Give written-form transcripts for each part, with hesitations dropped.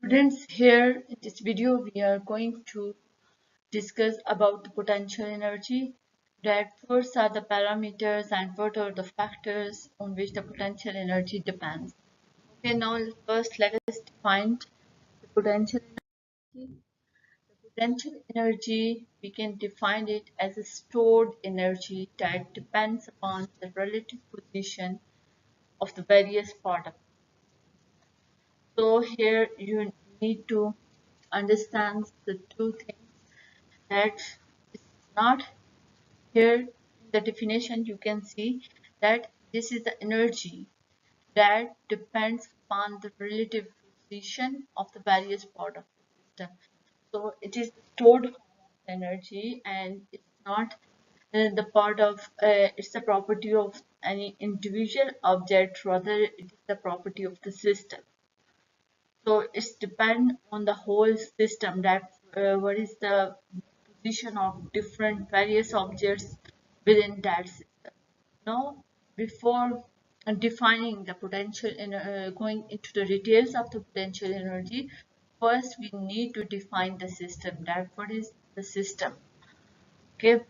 Students, here in this video we are going to discuss about the potential energy, that what are the parameters and what are the factors on which the potential energy depends. Okay, now first let us define the potential energy. The potential energy, we can define it as a stored energy that depends upon the relative position of the various particles. So here you need to understand the two things, that it's not here in the definition you can see that this is the energy that depends upon the relative position of the various part of the system. So it is stored form of energy, and it's not the part of it's the property of any individual object, rather it is the property of the system. So it's depend on the whole system, that what is the position of different various objects within that system. Now, before defining the potential, going into the details of the potential energy, first we need to define the system. That what is the system? Okay.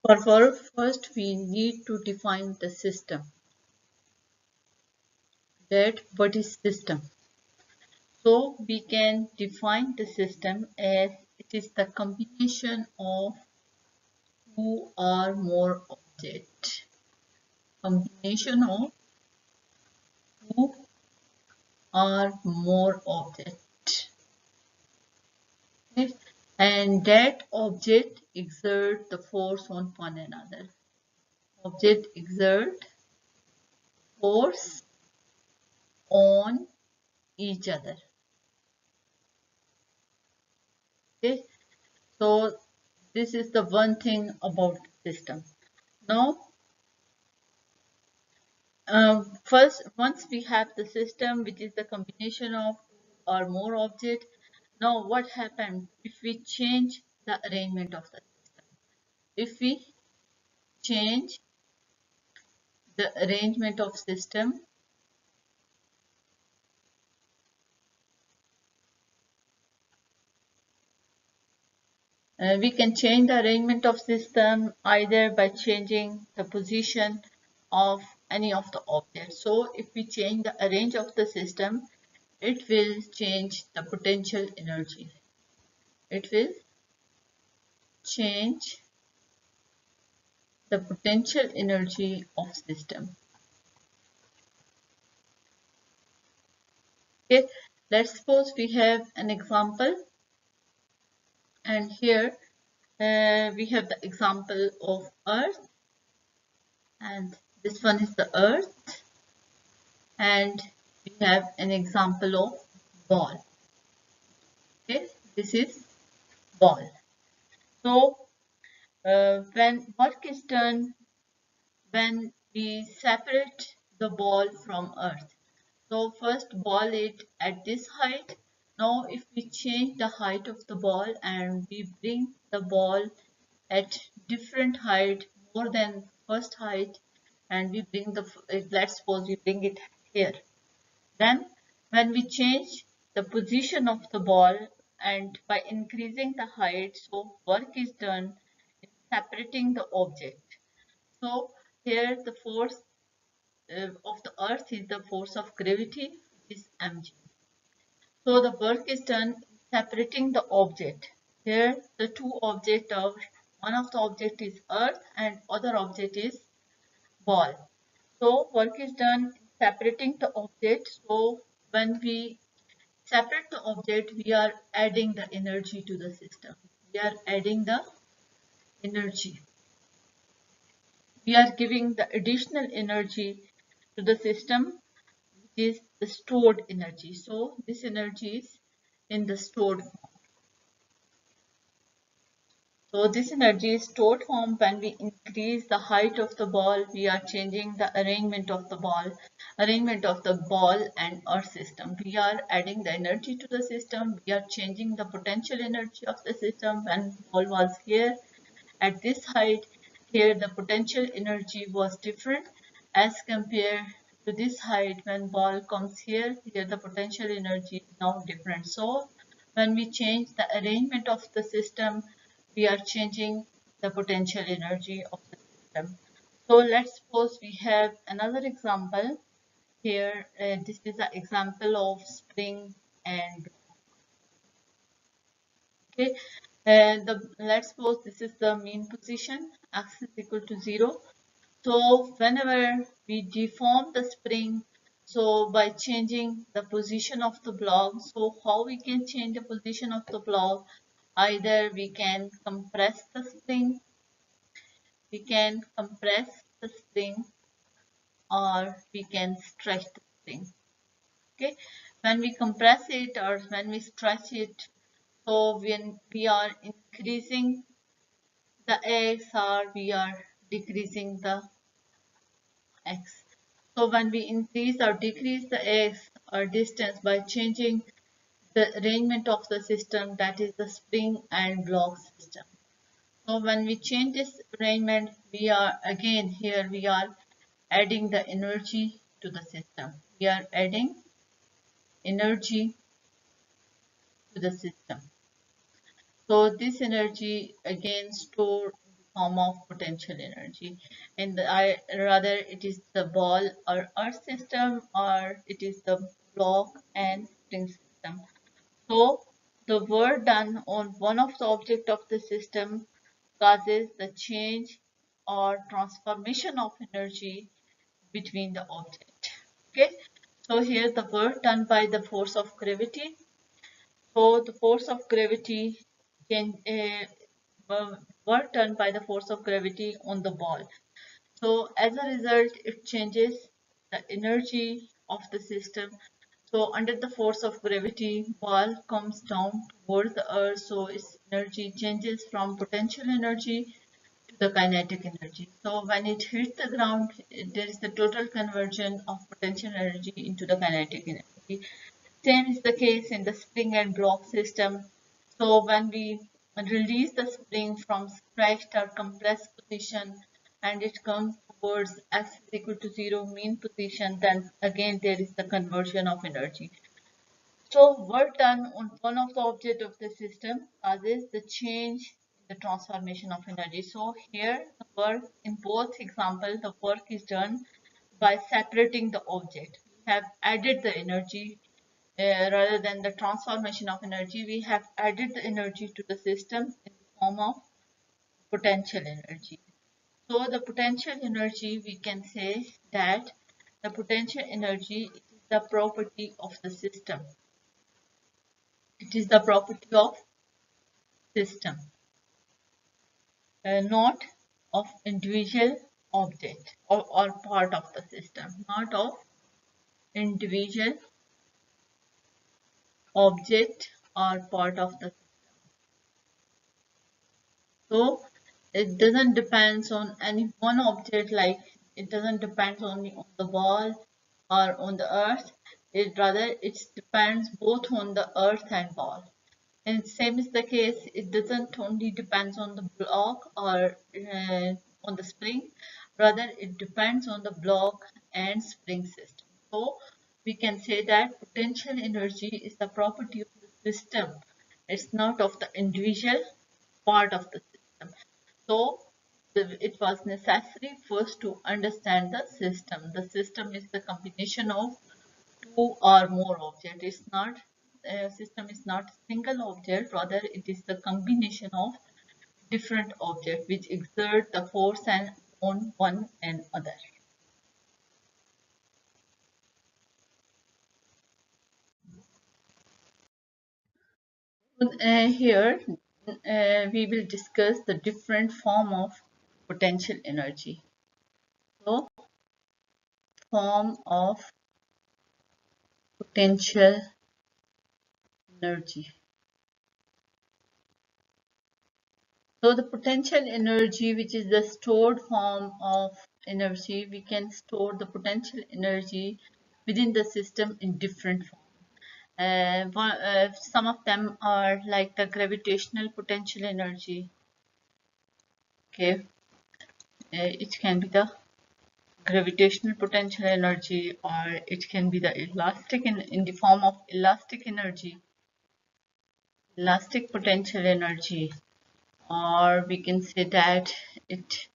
For first we need to define the system. That what is system? So we can define the system as it is the combination of two or more objects. Combination of two or more objects. Okay. And that object exert the force on one another. Object exert force on each other. Okay. So this is the one thing about the system. Now first, once we have the system, which is the combination of or more objects, now what happens if we change the arrangement of the system? If we change the arrangement of system, we can change the arrangement of system either by changing the position of any of the objects. So if we change the arrange of the system, it will change the potential energy. It will change the potential energy of system. Okay, let's suppose we have an example, and here we have the example of Earth, and this one is the Earth, and we have an example of ball. Okay, this is ball. So when work is done, when we separate the ball from Earth, so first ball it at this height. Now if we change the height of the ball and we bring the ball at different height more than first height, and we bring the, let's suppose we bring it here, then when we change the position of the ball and by increasing the height, so work is done in separating the object. So here the force of the earth is the force of gravity, which is mg. So the work is done separating the object. Here the two objects are, one of the object is earth and other object is ball. So work is done separating the object. So when we separate the object, we are adding the energy to the system. We are adding the energy. We are giving the additional energy to the system, which is the stored energy. So this energy is in the stored form. So this energy is stored form. When we increase the height of the ball, we are changing the arrangement of the ball, and earth system. We are adding the energy to the system. We are changing the potential energy of the system. When ball was here at this height, here the potential energy was different as compared to this height, when ball comes here, here the potential energy is now different. So when we change the arrangement of the system, we are changing the potential energy of the system. So let's suppose we have another example here. This is an example of spring and okay. Let's suppose this is the mean position, x is equal to 0. So whenever we deform the spring, so by changing the position of the block, so how we can change the position of the block? Either we can compress the spring, or we can stretch the spring. Okay, when we compress it or when we stretch it, so when we are increasing the x or we are decreasing the x. So when we increase or decrease the x or distance by changing the arrangement of the system, that is the spring and block system. So when we change this arrangement, we are again here we are adding the energy to the system. We are adding energy to the system. So this energy again stored in the form of potential energy, and rather it is the ball or earth system or it is the block and spring system. So the work done on one of the object of the system causes the change or transformation of energy between the object. Okay, so here the work done by the force of gravity. So the force of gravity can work done by the force of gravity on the ball. So as a result, it changes the energy of the system. So under the force of gravity, ball comes down towards the earth. So its energy changes from potential energy to the kinetic energy. So when it hits the ground, there is the total conversion of potential energy into the kinetic energy. Same is the case in the spring and block system. So when we release the spring from stretched or compressed position and it comes towards x is equal to 0 mean position, then again there is the conversion of energy. So work done on one of the object of the system causes the change in the transformation of energy. So here the work in both example, the work is done by separating the object. We have added the energy rather than the transformation of energy. We have added the energy to the system in the form of potential energy. So the potential energy, we can say that the potential energy is the property of the system. It is the property of system, not of individual object or part of the system, not of individual object or part of the system. So it doesn't depend on any one object, like it doesn't depend only on the ball or on the earth. It rather it depends both on the earth and ball. And same is the case, it doesn't only depends on the block or on the spring, rather it depends on the block and spring system. So we can say that potential energy is the property of the system. It's not of the individual part of the system. So it was necessary first to understand the system. The system is the combination of two or more objects. It's not system is not a single object, rather it is the combination of different objects which exert the force and on one another. Here we will discuss the different form of potential energy. So form of potential energy. So the potential energy, which is the stored form of energy, we can store the potential energy within the system in different forms. Some of them are like the gravitational potential energy. Okay, it can be the gravitational potential energy, or it can be the elastic in the form of elastic energy, elastic potential energy, or we can say that it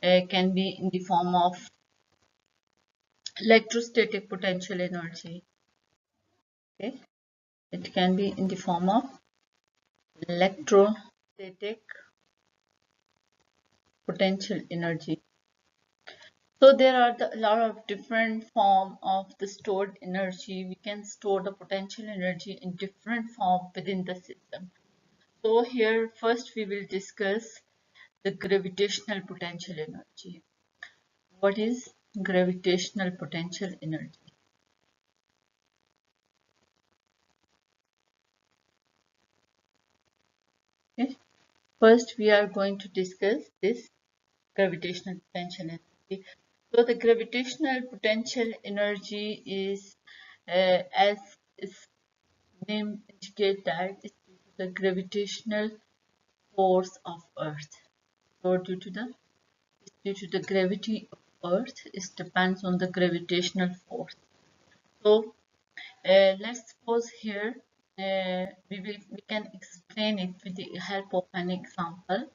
can be in the form of electrostatic potential energy. Okay, it can be in the form of electrostatic potential energy. So there are a lot of different form of the stored energy. We can store the potential energy in different form within the system. So here first we will discuss the gravitational potential energy. What is gravitational potential energy? Okay. First we are going to discuss this gravitational potential energy. So the gravitational potential energy is as its name indicates that it's due to the gravitational force of Earth. So due to the gravity of Earth, it depends on the gravitational force. So let's suppose here we can explain it with the help of an example.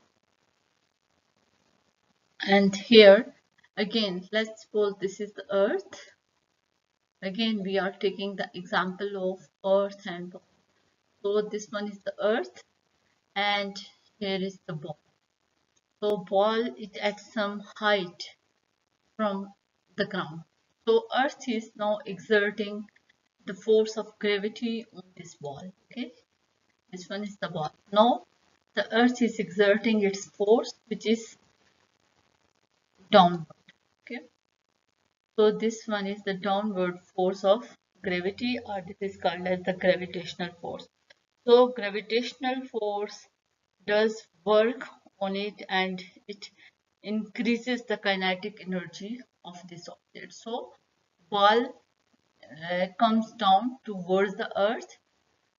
And here again, let's suppose this is the Earth. Again, we are taking the example of Earth and ball. So this one is the Earth, and here is the ball. So ball is at some height from the ground. So Earth is now exerting the force of gravity on this ball. Okay, this one is the ball. Now the Earth is exerting its force, which is downward. Okay, so this one is the downward force of gravity, or this is called as the gravitational force. So gravitational force does work on it, and it increases the kinetic energy of this object. So ball comes down towards the earth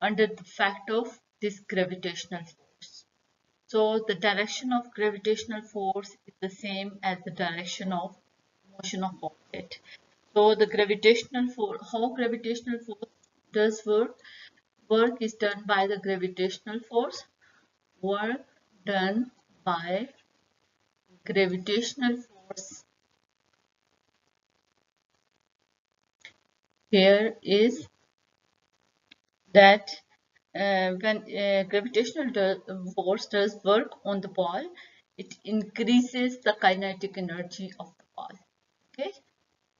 under the fact of this gravitational force. So the direction of gravitational force is the same as the direction of motion of object. So the gravitational force, how gravitational force does work? Work is done by the gravitational force. Work done by gravitational force here is that when gravitational force does work on the ball, it increases the kinetic energy of the ball. Okay,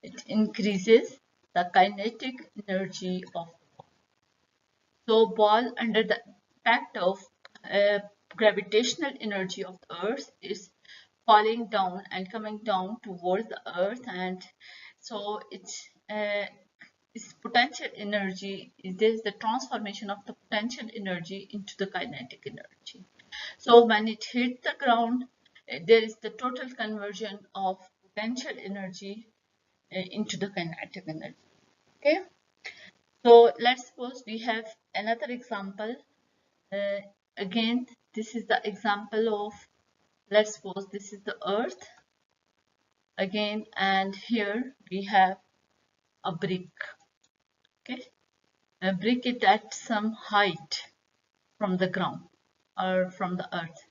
it increases the kinetic energy of the ball. So ball under the impact of gravitational energy of the earth is falling down and coming down towards the earth, and so its potential energy is this the transformation of the potential energy into the kinetic energy. So when it hits the ground, there is the total conversion of potential energy into the kinetic energy. Okay, so let's suppose we have another example. uh, Again, this is the example of, let's suppose this is the earth again, and here we have a brick. Okay, a brick is at some height from the ground or from the earth.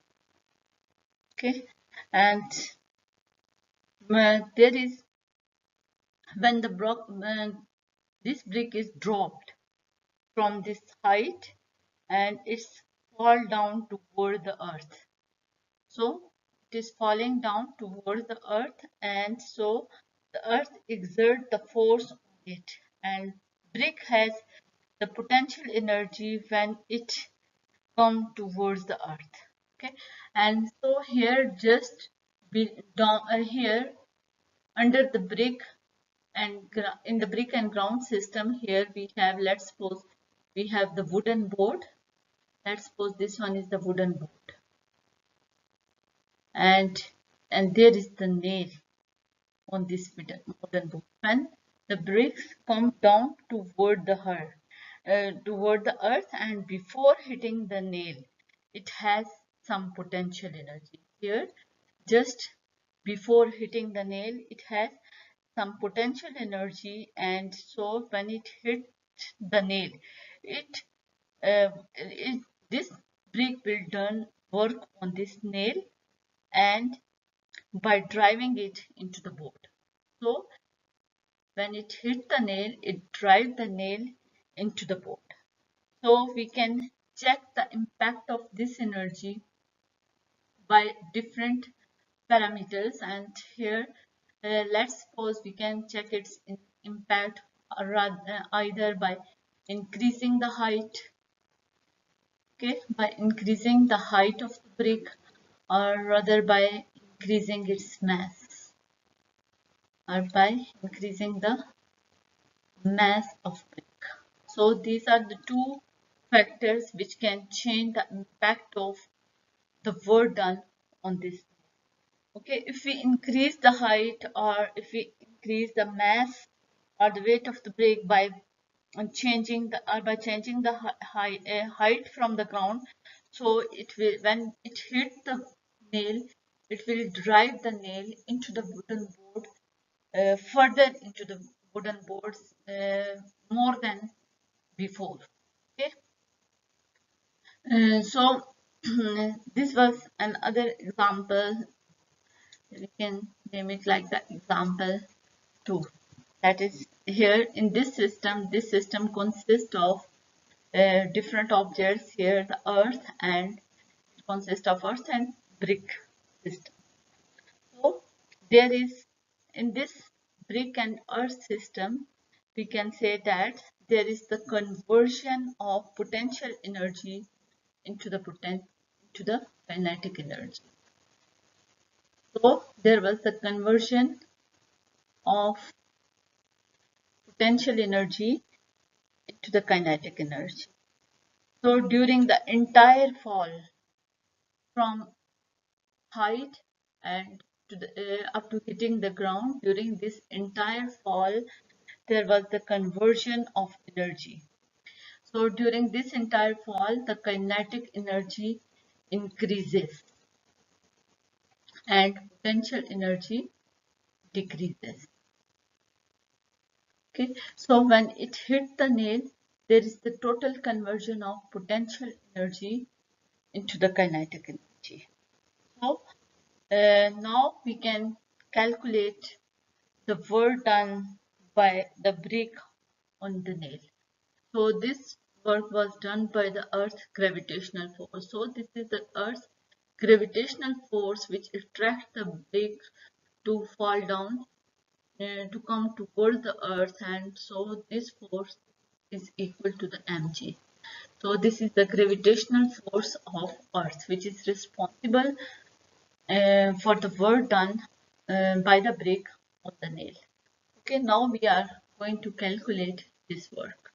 Okay, and there is when the block this brick is dropped from this height and it's fall down toward the earth. So it is falling down towards the earth, and so the earth exerts the force on it, and brick has the potential energy when it comes towards the earth. Okay, and so here just down here under the brick and in the brick and ground system, here we have, let's suppose we have the wooden board. Let's suppose this one is the wooden board, and there is the nail on this wooden board. When the bricks come down toward toward the earth, and before hitting the nail, it has some potential energy. Here, just before hitting the nail, it has some potential energy, and so when it hit the nail, it, this brick will done work on this nail and by driving it into the board. So when it hit the nail, it drive the nail into the board. So we can check the impact of this energy by different parameters, and here let's suppose we can check its impact either by increasing the height, okay, by increasing the height of the brick, or rather by increasing its mass, or by increasing the mass of brick. So these are the two factors which can change the impact of the work done on this. Okay, if we increase the height or if we increase the mass or the weight of the brick by changing the height from the ground, so it will, when it hits the nail, it will drive the nail into the wooden board, further into the wooden boards, more than before. Okay, so this was another example. We can name it like the example 2. That is, here in this system consists of different objects. Here the earth, and it consists of earth and brick system. So there is, in this brick and earth system, we can say that there is the conversion of potential energy into the kinetic energy. So there was the conversion of potential energy into the kinetic energy. So during the entire fall from height and to the, up to hitting the ground, during this entire fall, there was the conversion of energy. So during this entire fall, the kinetic energy increases and potential energy decreases. Okay, so when it hit the nail, there is the total conversion of potential energy into the kinetic energy. So now we can calculate the work done by the brick on the nail. So this work was done by the Earth's gravitational force. So this is the Earth's gravitational force which attracts the brick to fall down, to come towards the earth, and so this force is equal to the mg. So this is the gravitational force of earth which is responsible for the work done by the brick on the nail. Okay, now we are going to calculate this work.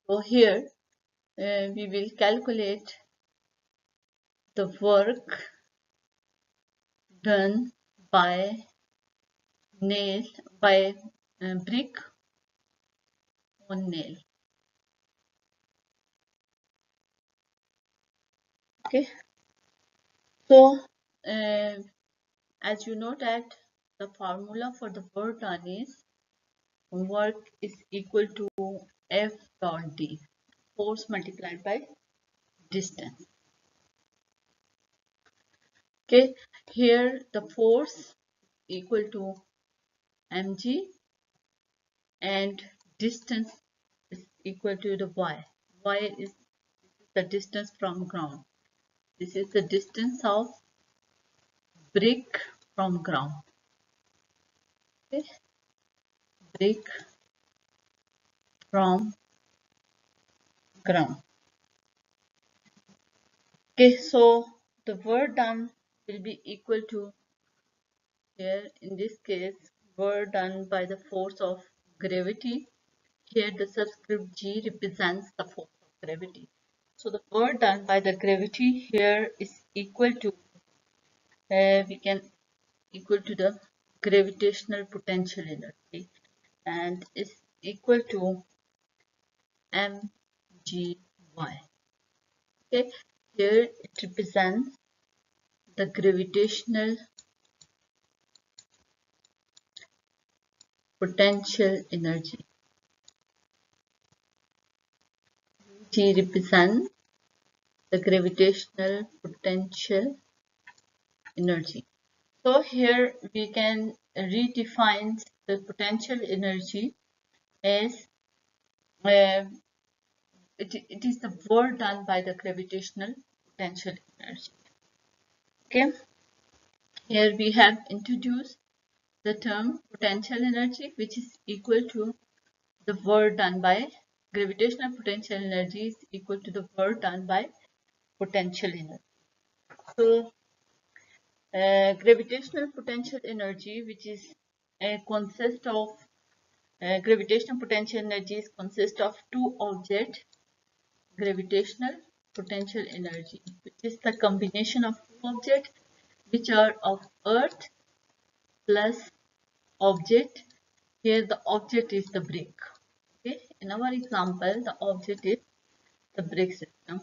So here we will calculate the work done by nail, by brick on nail. Okay, so as you know that the formula for the work done is work is equal to F dot D, force multiplied by distance. Okay, here the force equal to mg and distance is equal to the y. Y is the distance from ground. This is the distance of brick from ground. Okay, brick from ground. Okay, so the work done will be equal to, here in this case, work done by the force of gravity. Here the subscript g represents the force of gravity. So the work done by the gravity here is equal to, we can equal to the gravitational potential energy, and is equal to mgy. Okay, here it represents the gravitational potential energy. G represents the gravitational potential energy. So here we can redefine the potential energy as it is the work done by the gravitational potential energy. Okay, here we have introduced the term potential energy, which is equal to the work done by gravitational potential energy is equal to the work done by potential energy. So gravitational potential energy, which is consists of gravitational potential energies consist of two objects, gravitational potential energy, which is the combination of two objects which are of earth plus object. Here the object is the brick. Okay, in our example the object is the brick system.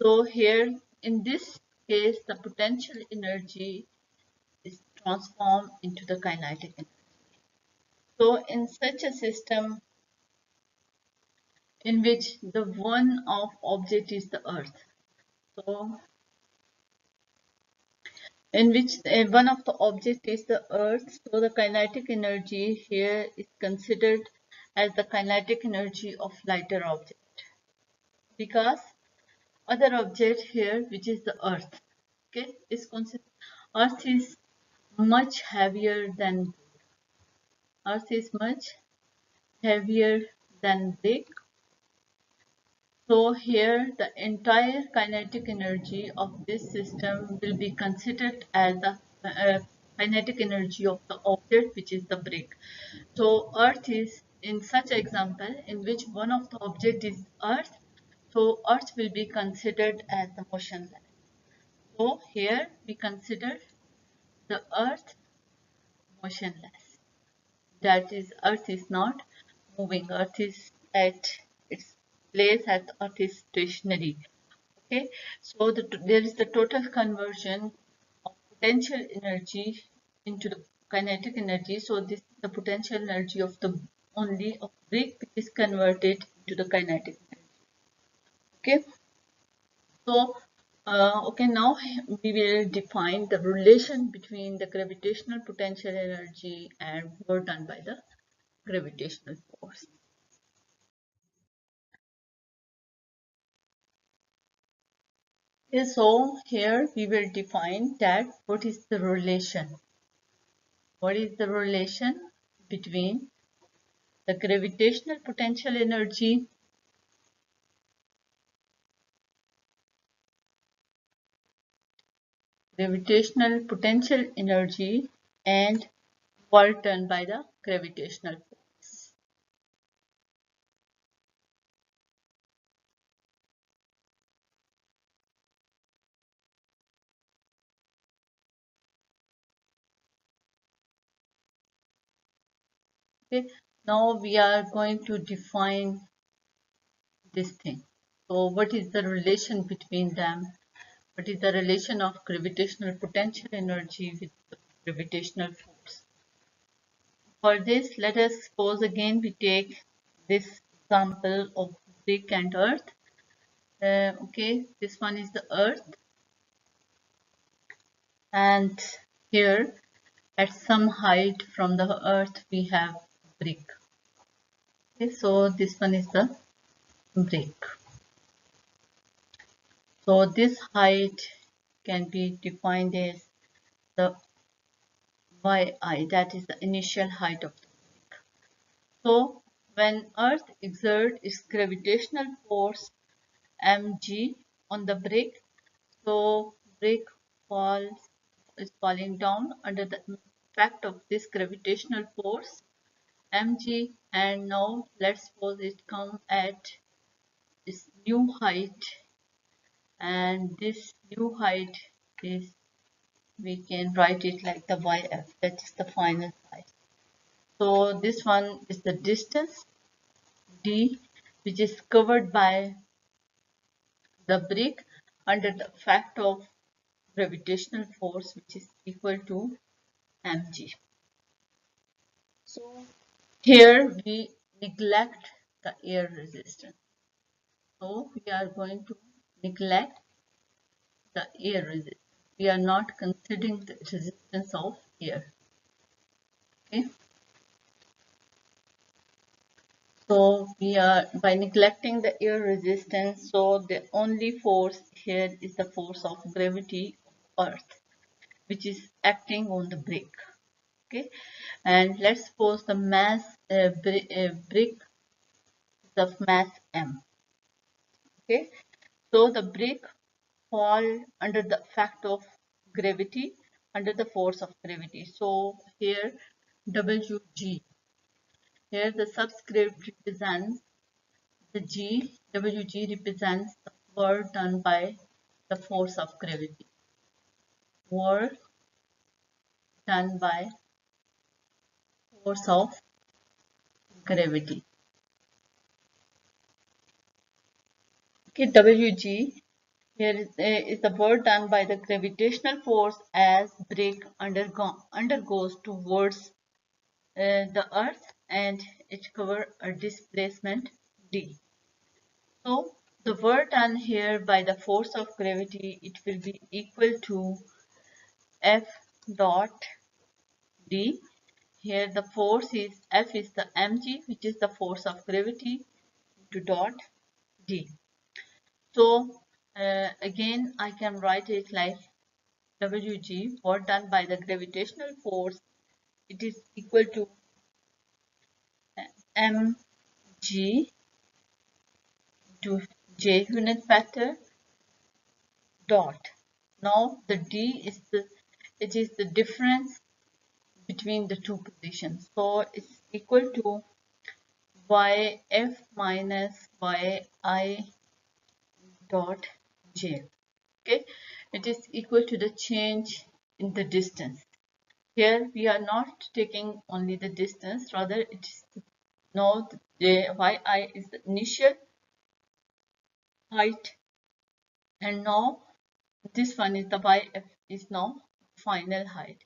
So here in this case the potential energy is transformed into the kinetic energy. So in such a system in which the one of object is the earth, so in which one of the object is the earth, so the kinetic energy here is considered as the kinetic energy of lighter object, because other object here which is the earth, okay, is considered earth is much heavier than earth is much heavier than brick. So here the entire kinetic energy of this system will be considered as the kinetic energy of the object which is the brick. So earth is in such example in which one of the object is earth, so earth will be considered as the motionless. So here we consider the earth motionless. That is, earth is not moving, earth is at its place, at earth is stationary. Okay, so there is the total conversion of potential energy into the kinetic energy. So this is the potential energy of the only of brick which is converted into the kinetic energy. Okay, so okay, now we will define the relation between the gravitational potential energy and work done by the gravitational force. Okay, so here we will define that what is the relation. What is the relation between the gravitational potential energy and work done by the gravitational force. Okay, now we are going to define this thing. So what is the relation between them? What is the relation of gravitational potential energy with the gravitational force? For this, let us suppose again we take this example of brick and earth. Okay, this one is the earth, and here at some height from the earth we have brick. Okay, so this one is the brick. So this height can be defined as the yi, that is the initial height of the brick. So when earth exerts its gravitational force mg on the brick, so brick is falling down under the effect of this gravitational force mg, and now let's suppose it come at its new height, and this new height is, we can write it like the yf, that is the final height. So this one is the distance d which is covered by the brick under the effect of gravitational force which is equal to mg. So Here we neglect the air resistance. So we are going to neglect the air resistance. We are not considering the resistance of air. Okay. So we are by neglecting the air resistance, so the only force here is the force of gravity of Earth, which is acting on the brick. Okay, and let's suppose the mass brick is of mass m. Okay, so the brick fall under the effect of gravity, under the force of gravity. So here Wg, here the subscript represents the G, Wg represents the work done by the force of gravity. Work done by force of gravity. Okay, Wg here is the work done by the gravitational force as brick undergoes towards the earth, and it covers a displacement d. So the work done here by the force of gravity, it will be equal to F dot d. Here the force is F is the mg, which is the force of gravity, to dot d. So again I can write it like Wg, work done by the gravitational force, it is equal to mg to j unit vector dot. Now the d is the difference between the two positions. So it's equal to yf minus yi dot j. Okay, it is equal to the change in the distance. Here we are not taking only the distance, rather it is now the yi is the initial height, and now this one is the yf is now final height.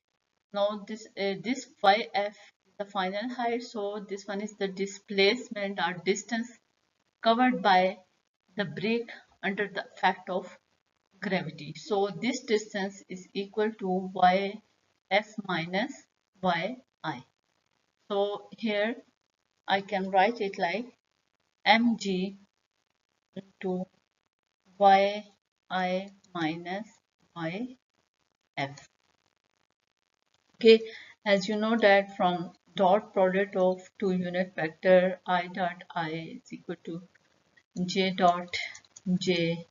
Now this yf is the final height, so this one is the displacement or distance covered by the brick under the effect of gravity. So this distance is equal to yf minus yi. So here I can write it like mg into yi minus yf. Okay, as you know that from dot product of two unit vector I dot I is equal to j dot j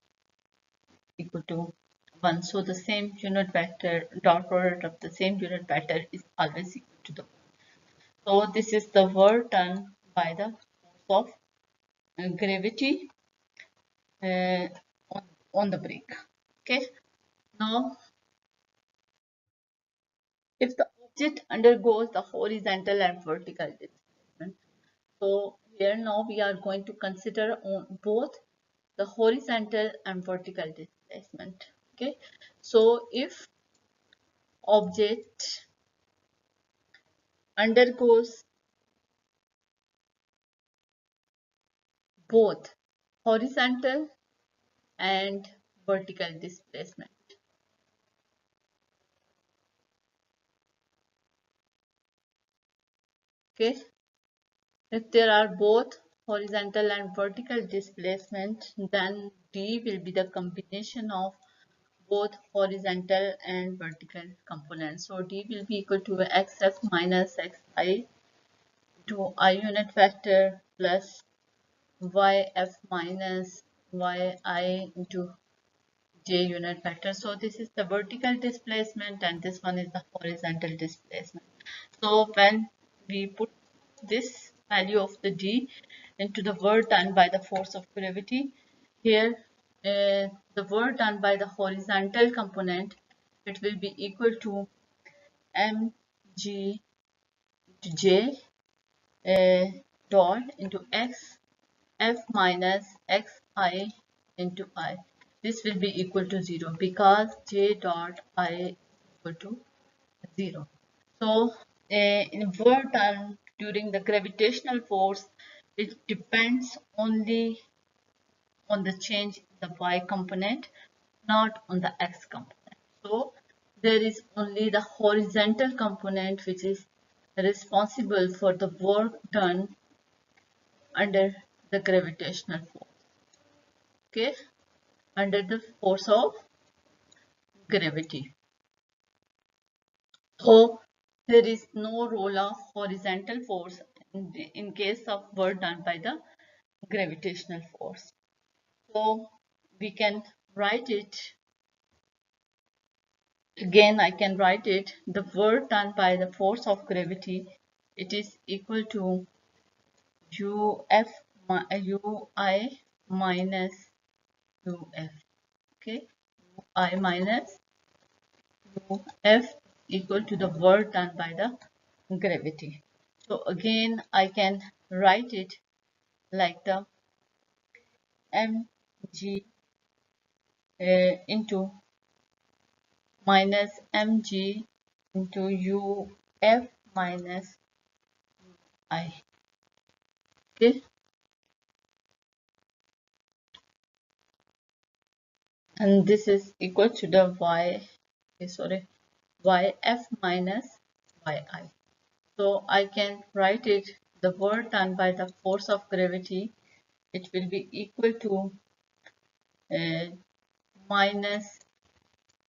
equal to 1. So the same unit vector, dot product of the same unit vector is always equal to the 1. So this is the work done by the force of gravity uh, on the brick. Okay, now if the object undergoes the horizontal and vertical displacement, so here now we are going to consider on both the horizontal and vertical displacement. Okay, so if object undergoes both horizontal and vertical displacement. Okay, if there are both horizontal and vertical displacement, then D will be the combination of both horizontal and vertical components. So D will be equal to xf minus xi to I unit vector plus yf minus yi into j unit vector. So this is the vertical displacement and this one is the horizontal displacement. So when we put this value of the d into the work done by the force of gravity, here the work done by the horizontal component, it will be equal to mg to j dot into x f minus xi into I. This will be equal to 0 because j dot I equal to 0. So in work done during the gravitational force, it depends only on the change in the y component, not on the x component. So there is only the horizontal component which is responsible for the work done under the gravitational force. Okay, under the force of gravity. So there is no role of horizontal force in case of work done by the gravitational force. So we can write it again. I can write it, the work done by the force of gravity, it is equal to uf ui minus uf. Okay, ui minus uf equal to the work done by the gravity. So again I can write it like the mg into minus mg into uf minus I. Okay, and this is equal to the yf minus yi. So I can write it, the work done by the force of gravity, it will be equal to minus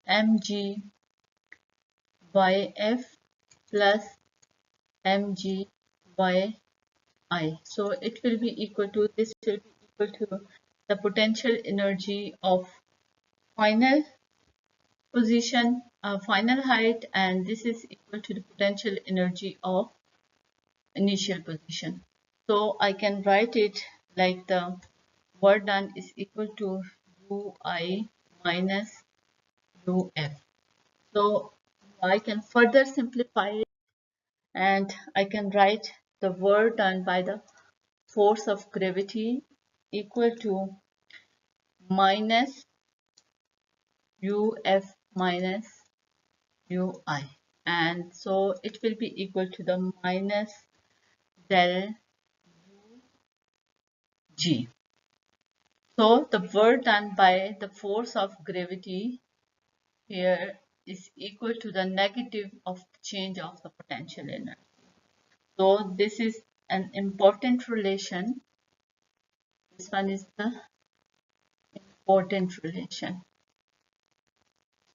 mg yf plus mg yi. So it will be equal to, this will be equal to the potential energy of final position, final height, and this is equal to the potential energy of initial position. So I can write it like the work done is equal to ui minus uf. So I can further simplify it and I can write the work done by the force of gravity equal to minus uf minus ui, and so it will be equal to the minus del g. So the work done by the force of gravity here is equal to the negative of the change of the potential energy. So this is an important relation. This one is the important relation.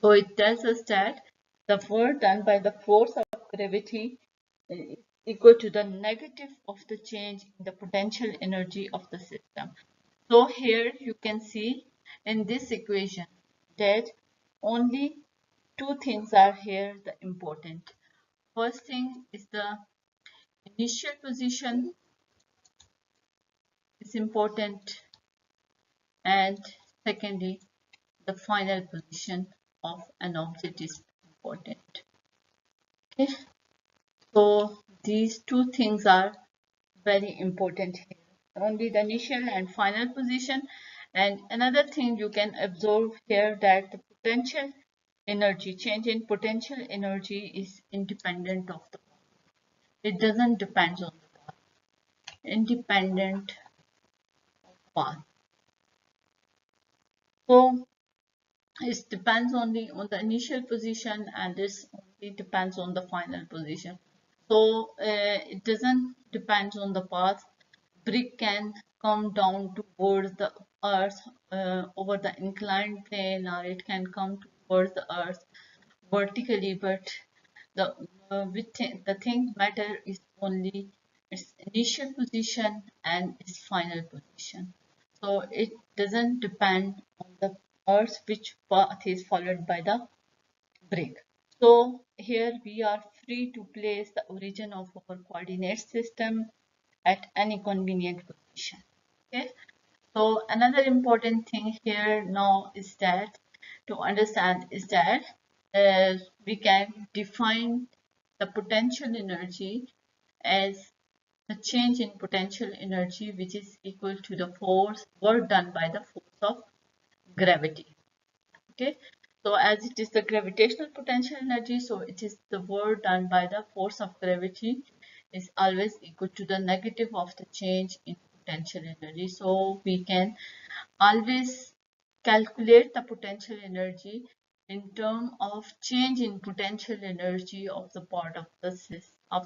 So it tells us that the work done by the force of gravity is equal to the negative of the change in the potential energy of the system. So here you can see in this equation that only two things are here the important. First thing is the initial position is important, and secondly the final position of an object is important. Okay, so these two things are very important here, only the initial and final position. And another thing you can observe here, that the potential energy, change in potential energy, is independent of the path. It doesn't depend on the path, independent of path. So it depends only on the initial position and this only depends on the final position. So it doesn't depend on the path. Brick can come down towards the earth over the inclined plane, or it can come towards the earth vertically, but the the thing matter is only its initial position and its final position. So it doesn't depend on the earth which path is followed by the brick. So here we are free to place the origin of our coordinate system at any convenient position. Okay, so another important thing here now is that to understand is that we can define the potential energy as the change in potential energy which is equal to the force work done by the force of gravity. Okay, so as it is the gravitational potential energy, so it is the work done by the force of gravity is always equal to the negative of the change in potential energy. So we can always calculate the potential energy in terms of change in potential energy of the part of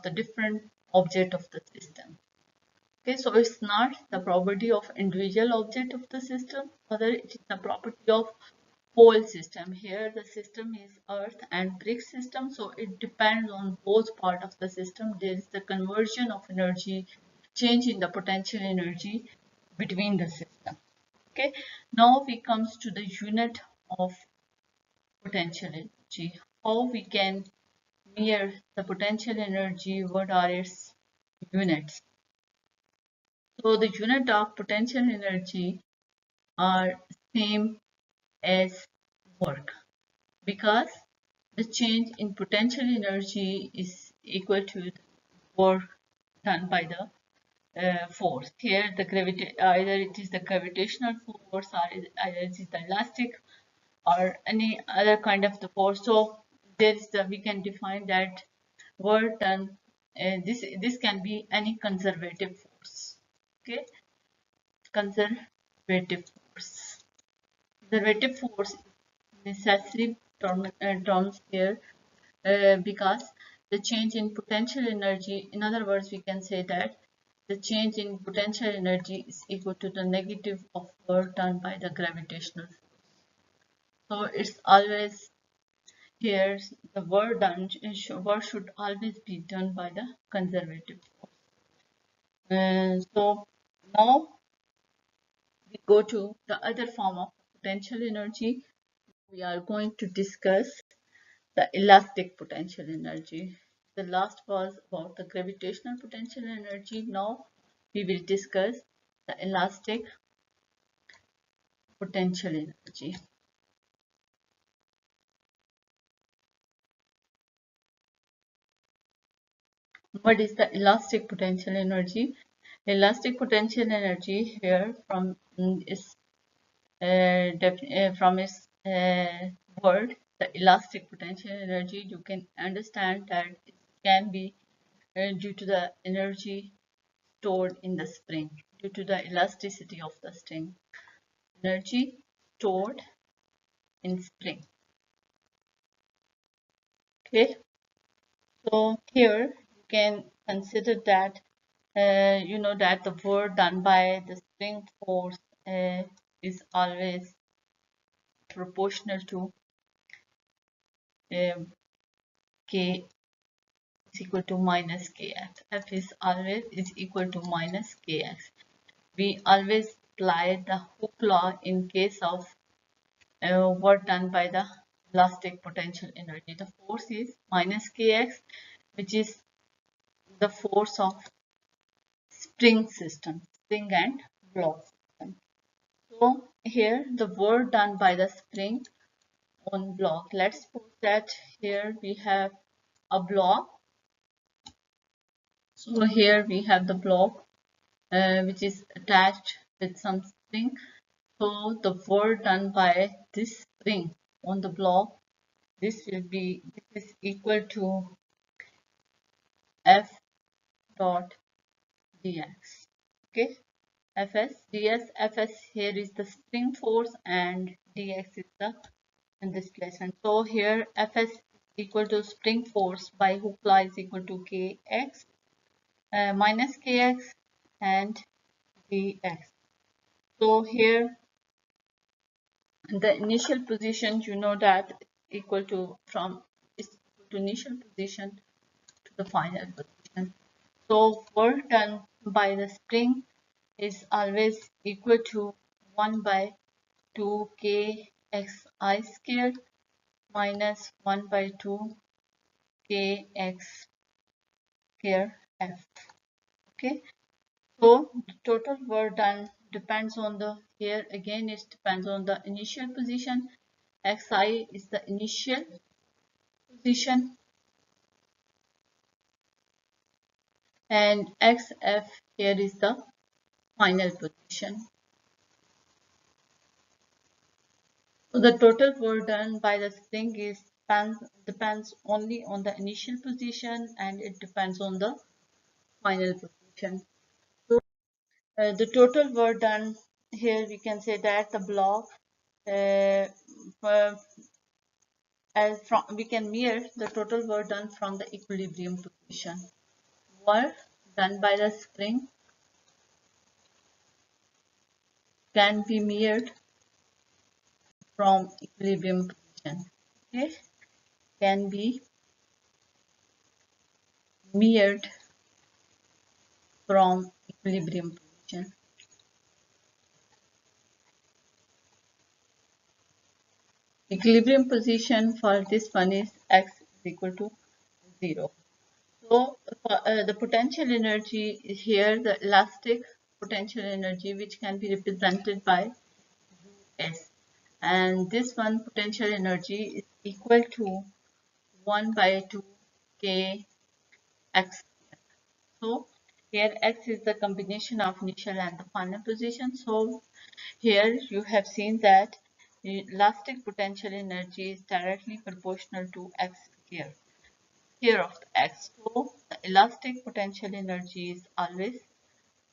the different object of the system. Okay, so it's not the property of individual object of the system, rather it is the property of whole system. Here the system is earth and brick system, so it depends on both part of the system. There is the conversion of energy, change in the potential energy between the system. Okay, now we comes to the unit of potential energy. How we can measure the potential energy, what are its units? So the unit of potential energy are same as work, because the change in potential energy is equal to the work done by the force. Here the either it is the gravitational force, or either it is the elastic, or any other kind of the force. So we can define that work done. This can be any conservative force. Okay, conservative force. Conservative force is necessary terms here, because the change in potential energy, in other words, we can say that the change in potential energy is equal to the negative of work done by the gravitational force. So it's always here the work should always be done by the conservative force. So now we go to the other form of potential energy. We are going to discuss the elastic potential energy. The last was about the gravitational potential energy. Now we will discuss the elastic potential energy. What is the elastic potential energy? Elastic potential energy here from its word, the elastic potential energy, you can understand that it can be due to the energy stored in the spring, due to the elasticity of the spring. Energy stored in spring. Okay, so here you can consider that you know that the work done by the spring force is always proportional to k is equal to minus kf. F is always equal to minus kx. We always apply the Hooke law in case of work done by the elastic potential energy. The force is minus kx, which is the force of spring system, spring and block system. So here the work done by the spring on block. Let's suppose that here we have a block. So here we have the block which is attached with some spring. So the work done by this spring on the block, this is equal to F dot dx. Okay, Fs ds. Fs here is the spring force and dx is the displacement. So here Fs is equal to spring force by Hooke law is equal to kx minus kx and dx. So here the initial position, you know that equal to initial position to the final position. So work done by the spring is always equal to 1 by 2 kxi square minus 1 by 2 kx square f. Okay, so the total work done depends on the, here again it depends on the initial position. Xi is the initial position and xf here is the final position. So the total work done by the spring depends only on the initial position, and it depends on the final position. So the total work done here, we can say that the block uh, we can measure the total work done from the equilibrium position. Work done by the spring can be measured from equilibrium position. Okay, can be measured from equilibrium position. Equilibrium position for this one is x is equal to 0. So the potential energy is here, the elastic potential energy, which can be represented by S. And this one potential energy is equal to 1 by 2 k x. So here x is the combination of initial and the final position. So here you have seen that the elastic potential energy is directly proportional to x here of the x. So the elastic potential energy is always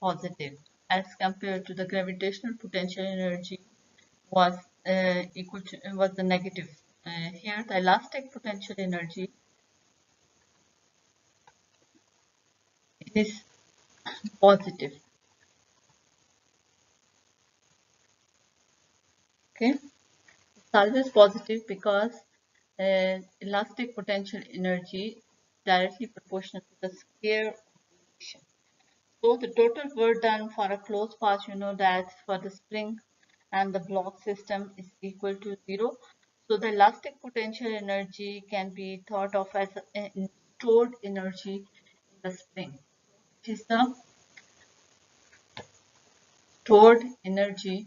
positive as compared to the gravitational potential energy was equal to was the negative. Here the elastic potential energy is positive. Okay, it's always positive because elastic potential energy directly proportional to the square of motion. So the total work done for a closed path, you know that for the spring and the block system is equal to 0. So the elastic potential energy can be thought of as a stored energy in the spring. It is the stored energy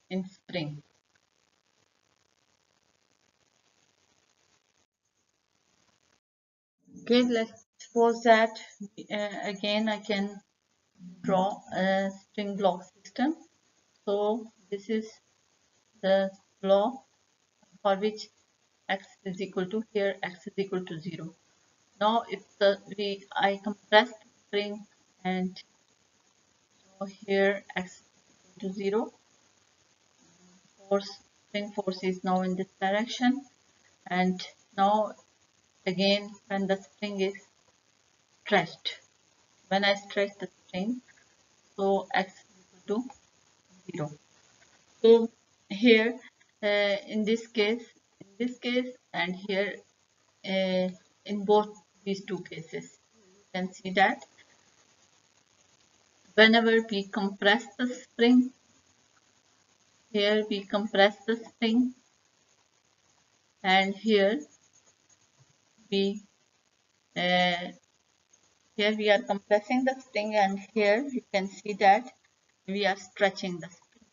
in spring. Okay, let's suppose that again I can draw a spring block system. So this is the block for which x is equal to here x is equal to 0. Now if I compress the spring and so here x is equal to 0, spring force is now in this direction, and now again when the spring is stretched, when I stretch the spring, so x is equal to 0. So here in this case and here in both these two cases, you can see that whenever we compress the spring, here we compress the spring and we uh, here we are compressing the spring and here you can see that we are stretching the spring.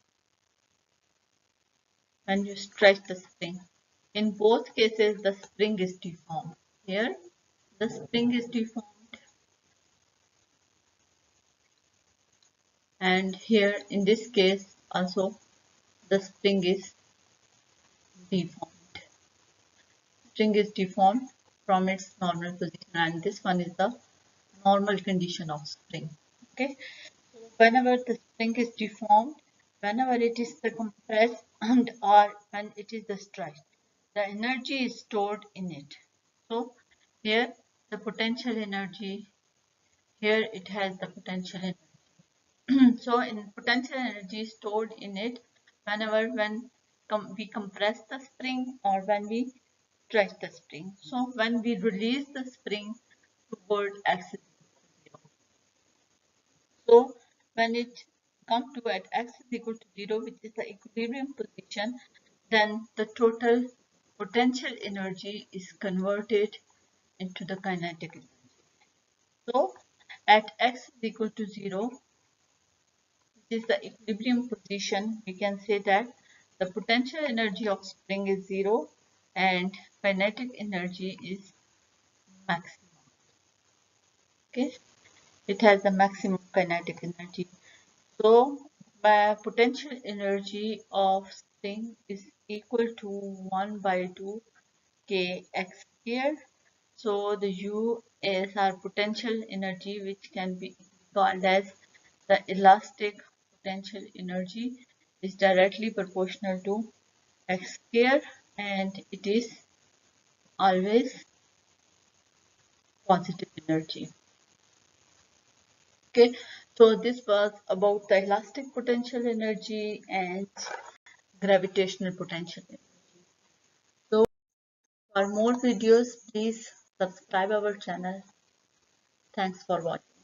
When you stretch the spring, in both cases the spring is deformed. Here the spring is deformed and here in this case also the spring is deformed. String is deformed from its normal position, and this one is the normal condition of spring. Okay, so whenever the spring is deformed, whenever it is the compressed and or when it is the stretched, the energy is stored in it. So here the potential energy, here it has the potential energy. So in potential energy stored in it whenever we compress the spring or when we stretch the spring. So when we release the spring toward x is equal to 0. So when it comes to at x is equal to 0, which is the equilibrium position, then the total potential energy is converted into the kinetic energy. So at x is equal to 0, which is the equilibrium position, we can say that the potential energy of spring is 0 and kinetic energy is maximum. Okay, it has the maximum kinetic energy. So my potential energy of spring is equal to 1 by 2 k x square. So the U is our potential energy, which can be called as the elastic potential energy, is directly proportional to x square, and it is always positive energy. Okay, so this was about the elastic potential energy and gravitational potential energy. So for more videos, please subscribe our channel. Thanks for watching.